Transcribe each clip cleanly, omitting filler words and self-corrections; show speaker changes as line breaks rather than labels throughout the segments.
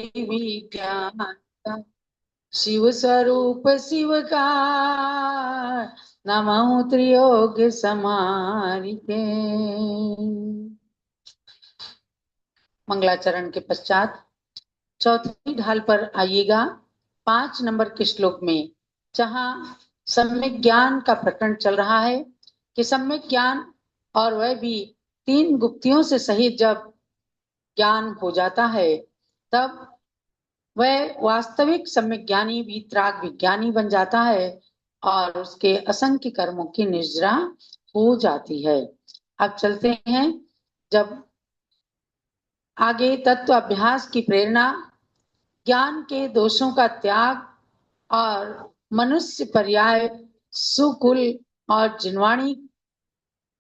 विज्ञान का, शिव स्वरूप शिव का, नमः त्रियोग समारिते। मंगलाचरण के पश्चात चौथी ढाल पर आइएगा, 5 नंबर के श्लोक में, जहां सम्यक ज्ञान का प्रकरण चल रहा है कि सम्यक ज्ञान और वह भी 3 गुप्तियों से सहित जब ज्ञान हो जाता है, तब वह वास्तविक सम्यक ज्ञानी वीतराग विज्ञानी बन जाता है और उसके असंख्य कर्मों की निर्जरा हो जाती है। अब चलते हैं जब आगे तत्व अभ्यास की प्रेरणा, ज्ञान के दोषों का त्याग और मनुष्य पर्याय सुकुल और जिनवाणी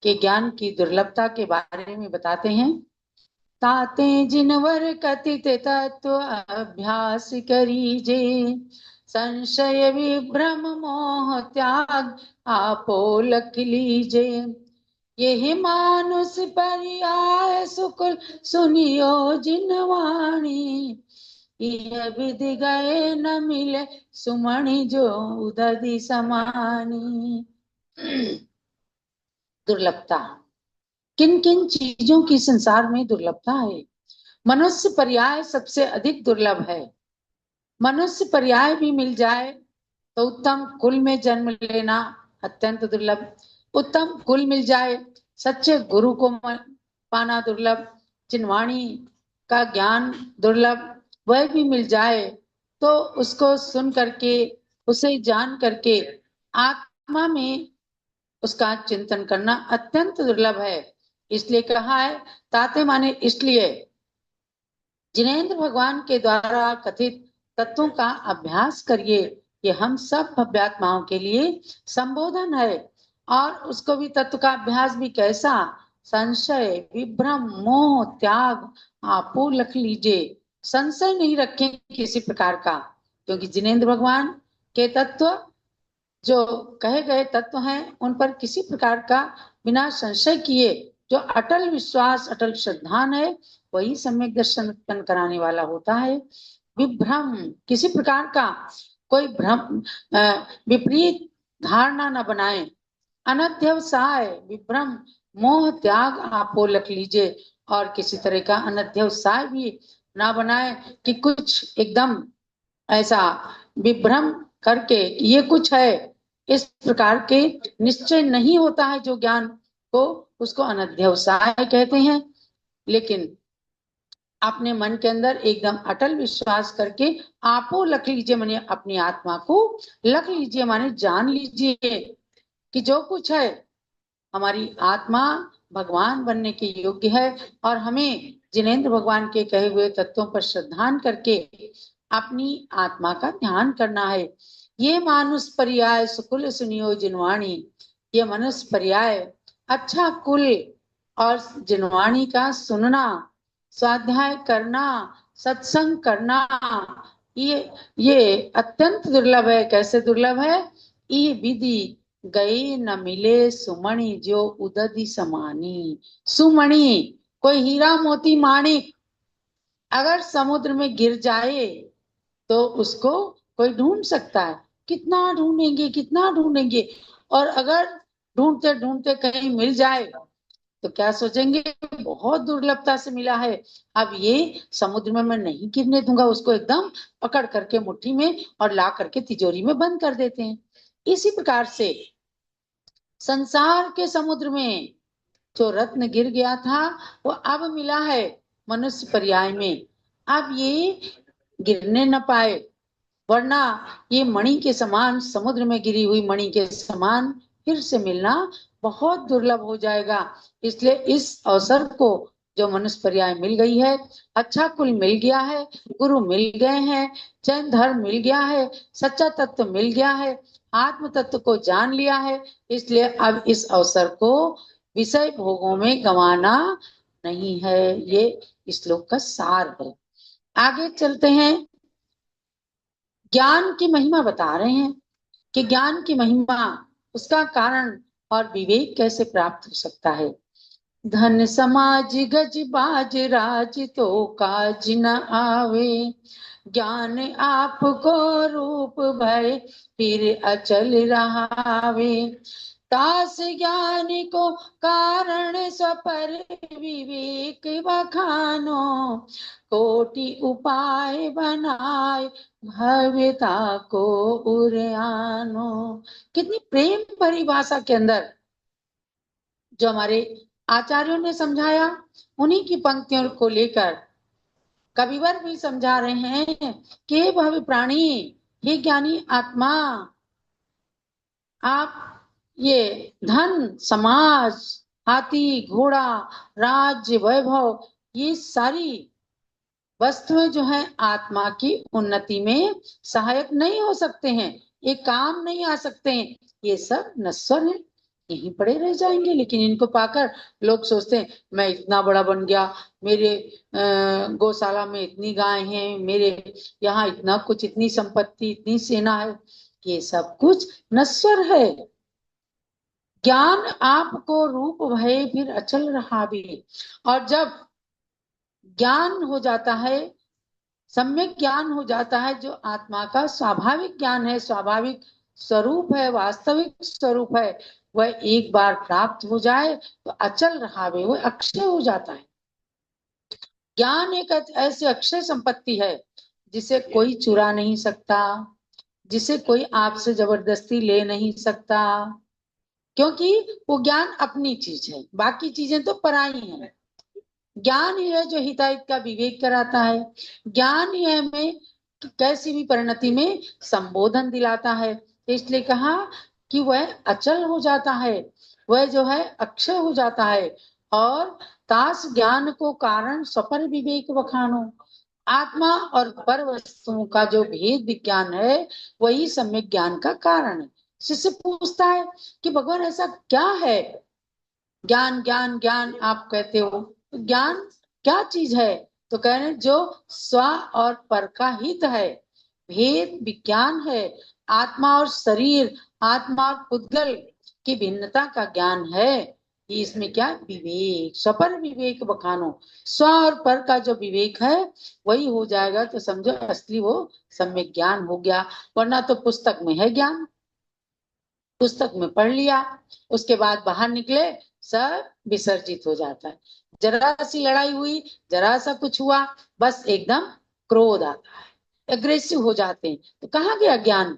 के ज्ञान की दुर्लभता के बारे में बताते हैं। ताते जिनवर कथित तत्व अभ्यास करीजे, संशय विभ्रम मोह त्याग आपो लख लीजे। यही मानुष पर्याय सुकुल सुनियो जिनवाणी, यह विधि गए न मिले सुमणि जो उदधि समानी। दुर्लभता, किन किन चीजों की संसार में दुर्लभता है? मनुष्य पर्याय सबसे अधिक दुर्लभ है। मनुष्य पर्याय भी मिल जाए तो उत्तम कुल में जन्म लेना अत्यंत दुर्लभ। उत्तम कुल मिल जाए, सच्चे गुरु को पाना दुर्लभ, जिनवाणी का ज्ञान दुर्लभ, वह भी मिल जाए तो उसको सुन करके, उसे जान करके आत्मा में उसका चिंतन करना अत्यंत दुर्लभ है। इसलिए कहा है, ताते माने इसलिए, जिनेंद्र भगवान के द्वारा कथित तत्वों का अभ्यास करिए। ये हम सब भव्यात्माओं के लिए संबोधन है। और उसको भी तत्व का अभ्यास भी कैसा? संशय विभ्रम मोह त्याग आपो लख लीजिए। संशय नहीं रखें किसी प्रकार का, क्योंकि जिनेंद्र भगवान के तत्व जो कहे गए तत्व हैं, उन पर किसी प्रकार का बिना संशय किए जो अटल विश्वास अटल श्रद्धान है, वही सम्यक दर्शन उत्पन्न कराने वाला होता है। विभ्रम, किसी प्रकार का कोई भ्रम विपरीत धारणा न बनाए। अनध्यवसाय विभ्रम मोह त्याग आपो लख लीजिए, और किसी तरह का अनध्यवसाय भी ना बनाए कि कुछ एकदम ऐसा विभ्रम करके ये कुछ है, इस प्रकार के निश्चय नहीं होता है जो ज्ञान को, उसको अनध्यवसाय कहते हैं। लेकिन अपने मन के अंदर एकदम अटल विश्वास करके आपो लख लीजिए, माने अपनी आत्मा को लख लीजिए, माने जान लीजिए कि जो कुछ है हमारी आत्मा भगवान बनने के योग्य है, और हमें जिनेंद्र भगवान के कहे हुए तत्वों पर श्रद्धान करके अपनी आत्मा का ध्यान करना है। ये मानुष पर्याय सुकुल सुनियो जिनवाणी, ये मनुष्य पर्याय अच्छा कुल और जिनवाणी का सुनना, स्वाध्याय करना, सत्संग करना, ये अत्यंत दुर्लभ है। कैसे दुर्लभ है? ये विधि गए न मिले सुमणि जो उदधि समानी। सुमणि, कोई हीरा मोती माणिक अगर समुद्र में गिर जाए तो उसको कोई ढूंढ सकता है, कितना ढूंढेंगे कितना ढूंढेंगे, और अगर ढूंढते ढूंढते कहीं मिल जाए तो क्या सोचेंगे, बहुत दुर्लभता से मिला है, अब ये समुद्र में मैं नहीं गिरने दूंगा, उसको एकदम पकड़ करके मुट्ठी में और ला करके तिजोरी में बंद कर देते हैं। इसी प्रकार से संसार के समुद्र में जो रत्न गिर गया था वो अब मिला है मनुष्य पर्याय में। अब ये गिरने न पाए, वरना ये मणि के समान, समुद्र में गिरी हुई मणि के समान फिर से मिलना बहुत दुर्लभ हो जाएगा। इसलिए इस अवसर को जो मनुष्य पर्याय मिल गई है, अच्छा कुल मिल गया है, गुरु मिल गए हैं, जैन धर्म मिल गया है, सच्चा तत्व मिल गया है, आत्म तत्व को जान लिया है, इसलिए अब इस अवसर को विषय भोगों में गंवाना नहीं है। ये इस श्लोक का सार है। आगे चलते हैं, ज्ञान की महिमा बता रहे हैं कि ज्ञान की महिमा, उसका कारण और विवेक कैसे प्राप्त हो सकता है। धन समाज गज बाज राज तो काज न आवे, ज्ञान आपको रूप भय फिर अचल रहावे। दास ज्ञान को कारण स्वपर विवेक बखानो, कोटि उपाय बनाए भव्यता को उरियानो। कितनी प्रेम भरी भाषा के अंदर जो हमारे आचार्यों ने समझाया, उन्हीं की पंक्तियों को लेकर कविवर भी समझा रहे हैं कि हे भव प्राणी, हे ज्ञानी आत्मा, आप ये धन समाज हाथी घोड़ा राज्य वैभव ये सारी वस्तुएं जो है आत्मा की उन्नति में सहायक नहीं हो सकते हैं, ये काम नहीं आ सकते हैं, ये सब नश्वर है, यहीं पड़े रह जाएंगे। लेकिन इनको पाकर लोग सोचते हैं मैं इतना बड़ा बन गया, मेरे गौशाला में इतनी गाय हैं, मेरे यहाँ इतना कुछ, इतनी संपत्ति, इतनी सेना है। ये सब कुछ नश्वर है। ज्ञान आपको रूप भय फिर अचल रहा भी। और जब ज्ञान हो जाता है, सम्यक ज्ञान हो जाता है, जो आत्मा का स्वाभाविक ज्ञान है, स्वाभाविक स्वरूप है, वास्तविक स्वरूप है, वह एक बार प्राप्त हो जाए तो अचल रहावे, वह अक्षय हो जाता है। ज्ञान एक ऐसी अक्षय संपत्ति है जिसे कोई चुरा नहीं सकता, जिसे कोई आपसे जबरदस्ती ले नहीं सकता, क्योंकि वो ज्ञान अपनी चीज है, बाकी चीजें तो पराई हैं। ज्ञान ही है जो हिताहित का विवेक कराता है, ज्ञान ही है हमें कैसी भी परिणति में संबोधन दिलाता है। तो इसलिए कहा कि वह अचल हो जाता है, वह जो है अक्षय हो जाता है। और तास ज्ञान को कारण स्वपर विवेक बखानो, आत्मा और पर वस्तुओं का जो भेद विज्ञान है वही सम्यक ज्ञान का कारण है। शिष्य पूछता है कि भगवान ऐसा क्या है, ज्ञान ज्ञान ज्ञान आप कहते हो, तो ज्ञान क्या चीज है? तो कह रहे जो स्व और पर का हित है, भेद विज्ञान है, आत्मा और शरीर, आत्मा और पुद्गल की भिन्नता का ज्ञान है। ये इसमें क्या विवेक, स्वपर विवेक बखानो, स्व और पर का जो विवेक है वही हो जाएगा तो समझो असली वो सम्यक ज्ञान हो गया। वरना तो पुस्तक में है ज्ञान, पुस्तक में पढ़ लिया, उसके बाद बाहर निकले सब विसर्जित हो जाता है। जरा सी लड़ाई हुई, जरा सा कुछ हुआ, बस एकदम क्रोध आता है, एग्रेसिव हो जाते हैं, तो कहाँ गया ज्ञान?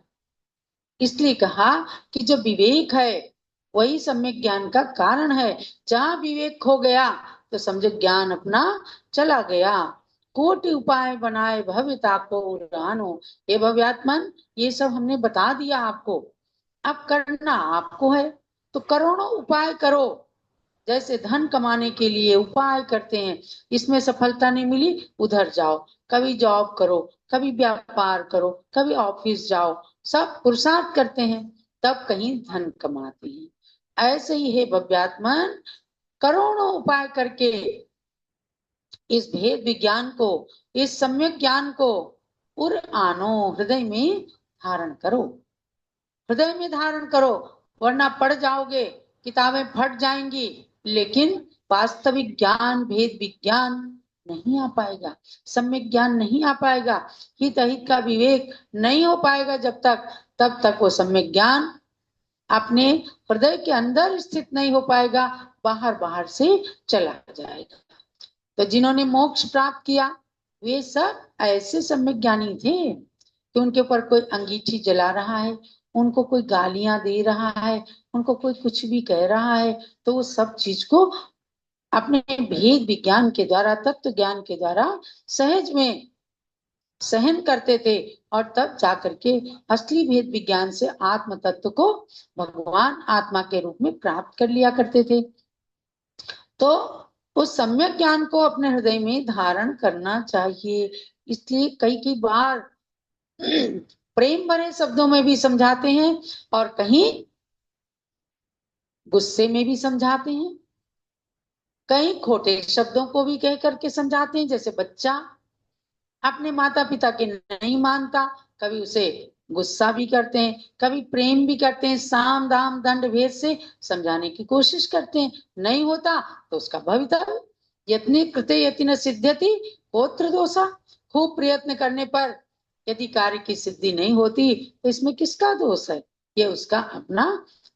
इसलिए कहा कि जो विवेक है वही सम्यक ज्ञान का कारण है। जहां विवेक खो गया तो समझो ज्ञान अपना चला गया। कोटि उपाय बनाए भव्यता को उड़ानो, ये भव्यात्मन ये सब हमने बता दिया आपको, अब करना आपको है। तो करोड़ों उपाय करो, जैसे धन कमाने के लिए उपाय करते हैं, इसमें सफलता नहीं मिली उधर जाओ, कभी जॉब करो, कभी व्यापार करो, कभी ऑफिस जाओ, सब पुरुषार्थ करते हैं तब कहीं धन कमाते हैं। ऐसे ही है भव्यात्मन, करोड़ों उपाय करके इस भेद विज्ञान को, इस सम्यक ज्ञान को उर आनो, हृदय में धारण करो, हृदय में धारण करो, वरना पढ़ जाओगे, किताबें फट जाएंगी, लेकिन वास्तविक ज्ञान भेद विज्ञान नहीं आ पाएगा, सम्यक ज्ञान नहीं आ पाएगा, हित अहित का विवेक नहीं हो पाएगा जब तक, तब तक वो सम्यक ज्ञान अपने हृदय के अंदर स्थित नहीं हो पाएगा, बाहर बाहर से चला जाएगा। तो जिन्होंने मोक्ष प्राप्त किया वे सब ऐसे सम्यक ज्ञानी थे कि उनके ऊपर कोई अंगीठी जला रहा है, उनको कोई गालियां दे रहा है, उनको कोई कुछ भी कह रहा है, तो वो सब चीज को अपने भेद विज्ञान के द्वारा, तत्व ज्ञान के द्वारा सहज में सहन करते थे, और तब जाकर के असली भेद विज्ञान से आत्म तत्व को भगवान आत्मा के रूप में प्राप्त कर लिया करते थे। तो उस सम्यक ज्ञान को अपने हृदय में धारण करना चाहिए। इसलिए कई कई बार प्रेम भरे शब्दों में भी समझाते हैं और कहीं गुस्से में भी समझाते हैं, कहीं खोटे शब्दों को भी कह करके समझाते हैं। जैसे बच्चा अपने माता पिता के नहीं मानता, कभी उसे गुस्सा भी करते हैं, कभी प्रेम भी करते हैं, साम दाम दंड भेद से समझाने की कोशिश करते हैं, नहीं होता तो उसका भवितव्य। यत्ने कृते यति न सिद्ध्यति होत्र दोषा। खूब प्रयत्न करने पर यदि कार्य की सिद्धि नहीं होती तो इसमें किसका दोष है? ये उसका अपना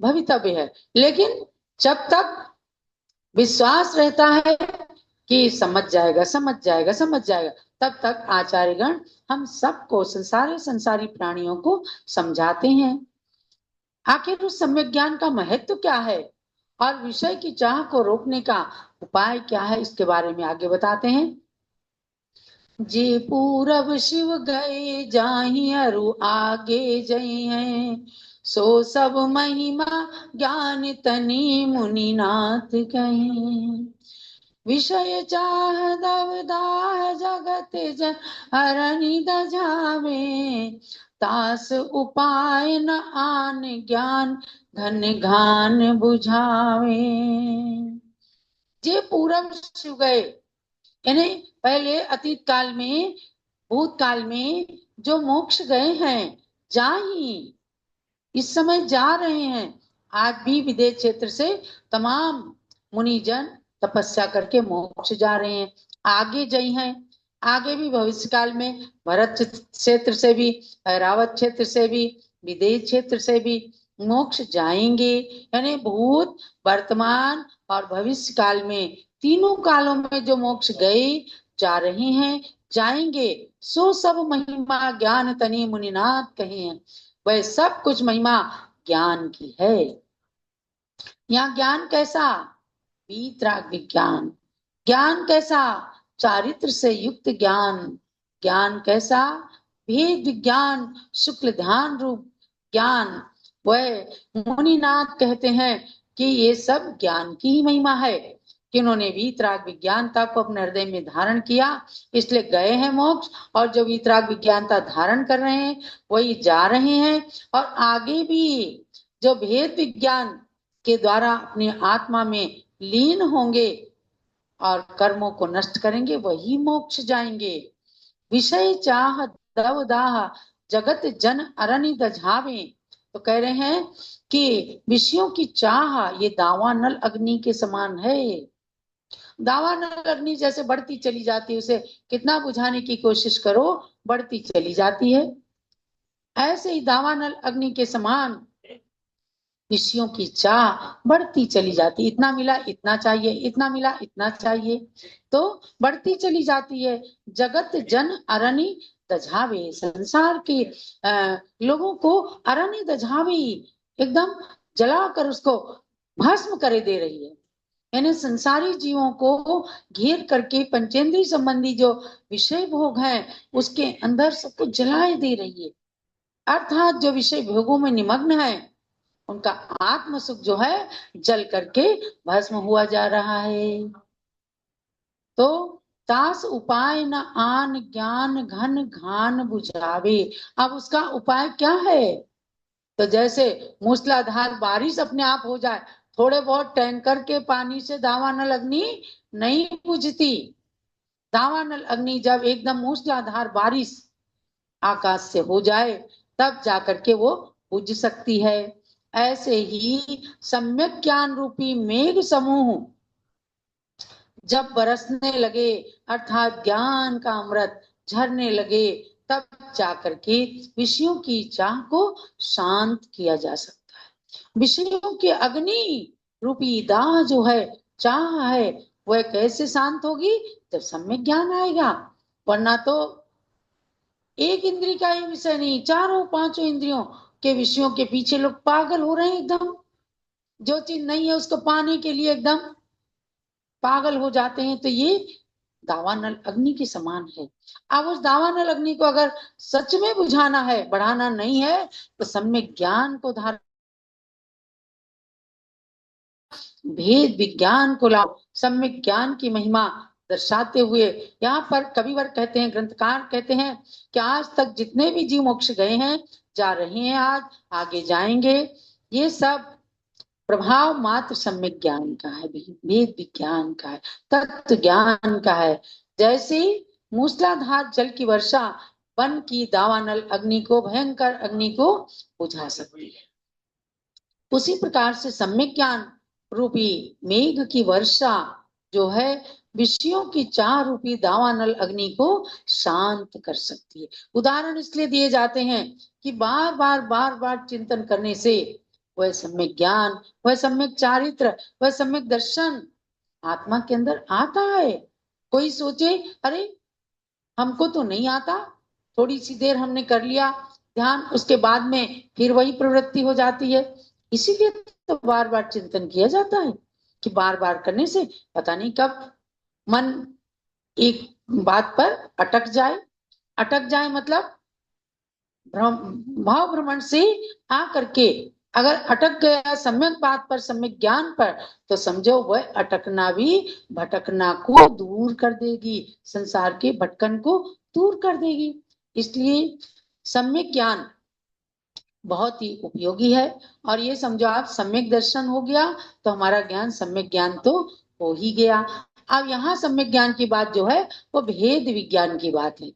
भवितव्य है। लेकिन जब तक विश्वास रहता है कि समझ जाएगा समझ जाएगा समझ जाएगा, तब तक आचार्यगण हम सबको, सारे संसारी प्राणियों को समझाते हैं। आखिर उस सम्यक ज्ञान का महत्व क्या है और विषय की चाह को रोकने का उपाय क्या है, इसके बारे में आगे बताते हैं। जे पूरब शिव गए जाहि अरु आगे जई हैं, सो सब महिमा ज्ञान तनि मुनिनाथ कहीं। विषय चाह दवदाह जगत जन हरनि दझावे, तास उपाय न आन ज्ञान घन घान बुझावे। जे पूरब शिव गए, यानी पहले अतीत काल में, भूतकाल में जो मोक्ष गए हैं, जा ही इस समय जा रहे हैं। आज भी विदेश क्षेत्र से तमाम मुनिजन तपस्या करके मोक्ष जा रहे हैं। आगे जई हैं, आगे भी भविष्य काल में भरत क्षेत्र से भी, रावत क्षेत्र से भी, विदेश क्षेत्र से भी मोक्ष जाएंगे। यानी भूत, वर्तमान और भविष्य काल में, तीनों कालों में जो मोक्ष गए, जा रहे हैं, जाएंगे। सो सब महिमा ज्ञान तनि मुनिनाथ कहे हैं। वह सब कुछ महिमा ज्ञान की है। यहाँ ज्ञान कैसा? वीतराग विज्ञान। ज्ञान कैसा? चारित्र से युक्त ज्ञान। ज्ञान कैसा? भेद विज्ञान, शुक्ल ध्यान रूप ज्ञान। वह मुनिनाथ कहते हैं कि ये सब ज्ञान की ही महिमा है कि उन्होंने वीतराग विज्ञानता को अपने हृदय में धारण किया, इसलिए गए हैं मोक्ष। और जो वीतराग विज्ञानता धारण कर रहे हैं वही जा रहे हैं, और आगे भी जो भेद विज्ञान के द्वारा अपनी आत्मा में लीन होंगे और कर्मों को नष्ट करेंगे, वही मोक्ष जाएंगे। विषय चाह दवदाह जगत जन अरनि दझावे। तो कह रहे हैं कि विषयों की चाह ये दावानल अग्नि के समान है। दावानल अग्नि जैसे बढ़ती चली जाती है, उसे कितना बुझाने की कोशिश करो बढ़ती चली जाती है, ऐसे ही दावानल अग्नि के समान विषयों की चाह बढ़ती चली जाती। इतना मिला इतना चाहिए, इतना मिला इतना चाहिए, तो बढ़ती चली जाती है। जगत जन अरनि दझावे। संसार के लोगों को अरनि दझावे, एकदम जलाकर उसको भस्म करे दे रही है। यानी संसारी जीवों को घेर करके पंचेंद्रिय संबंधी जो विषय भोग हैं उसके अंदर सबको जलाए दे रही है। अर्थात जो विषय भोगों में निमग्न है उनका आत्म सुख जो है जल करके भस्म हुआ जा रहा है। तो तास उपाय न आन ज्ञान घन घान बुझावे। अब उसका उपाय क्या है? तो जैसे मूसलाधार बारिश अपने आप हो जाए, थोड़े बहुत टैंकर के पानी से दावानल अग्नि नहीं बुझती। दावानल अग्नि जब एकदम मूसलाधार बारिश आकाश से हो जाए तब जाकर के वो बुझ सकती है। ऐसे ही सम्यक ज्ञान रूपी मेघ समूह जब बरसने लगे, अर्थात ज्ञान का अमृत झरने लगे, तब जाकर के विषयों की चाह को शांत किया जा सकता है। विषयों की अग्नि रूपी दाह जो है, चाह है, वह कैसे शांत होगी? जब सम्यक ज्ञान आएगा। वरना तो एक इंद्रिय का ही विषय नहीं, चारों पांचों इंद्रियों के विषयों के पीछे लोग पागल हो रहे हैं एकदम। जो चीज नहीं है उसको पाने के लिए एकदम पागल हो जाते हैं। तो ये दावानल अग्नि के समान है। अब उस दावानल अग्नि को अगर सच में बुझाना है, बढ़ाना नहीं है, तो सम्यक ज्ञान को धारण, भेद विज्ञान को लाओ। सम्यक ज्ञान की महिमा दर्शाते हुए यहाँ पर कविवर कहते हैं, ग्रंथकार कहते हैं कि आज तक जितने भी जीव मोक्ष गए हैं, जा रहे हैं, आज आगे जाएंगे, ये सब प्रभाव मात्र सम्यक ज्ञान का है, भेद विज्ञान का है, तत्व ज्ञान का है। जैसे मूसलाधार जल की वर्षा वन की दावानल अग्नि को, भयंकर अग्नि को बुझा सकती है। उसी प्रकार से सम्यक ज्ञान रूपी मेघ की वर्षा जो है विषयों की चाह रूपी दावानल अग्नि को शांत कर सकती है। उदाहरण इसलिए दिए जाते हैं कि बार बार चिंतन करने से वह सम्यक ज्ञान, वह सम्यक चारित्र, वह सम्यक दर्शन आत्मा के अंदर आता है। कोई सोचे अरे हमको तो नहीं आता, थोड़ी सी देर हमने कर लिया ध्यान, उसके बाद में फिर वही प्रवृत्ति हो जाती है। इसीलिए तो बार बार चिंतन किया जाता है कि बार बार करने से पता नहीं कब मन एक बात पर अटक जाए। अटक जाए मतलब भाव भ्रमण से आ करके अगर अटक गया सम्यक बात पर, सम्यक ज्ञान पर, तो समझो वह अटकना भी भटकना को दूर कर देगी, संसार के भटकन को दूर कर देगी। इसलिए सम्यक ज्ञान बहुत ही उपयोगी है। और ये समझो आप सम्यक दर्शन हो गया तो हमारा ज्ञान सम्यक ज्ञान तो हो ही गया। अब यहाँ सम्यक ज्ञान की बात जो है वो भेद विज्ञान की बात है।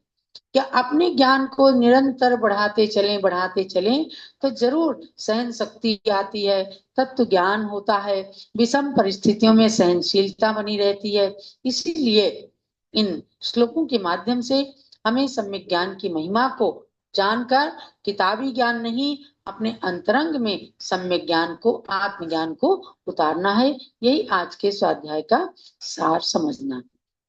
क्या अपने ज्ञान को निरंतर बढ़ाते चलें तो जरूर सहन शक्ति आती है, तत्व ज्ञान होता है, विषम परिस्थितियों में सहनशीलता बनी रहती है। इसीलिए इन श्लोकों के माध्यम से हमें सम्यक ज्ञान की महिमा को जानकर किताबी ज्ञान नहीं, अपने अंतरंग में सम्यक ज्ञान को, आत्मज्ञान को उतारना है। यही आज के स्वाध्याय का सार समझना।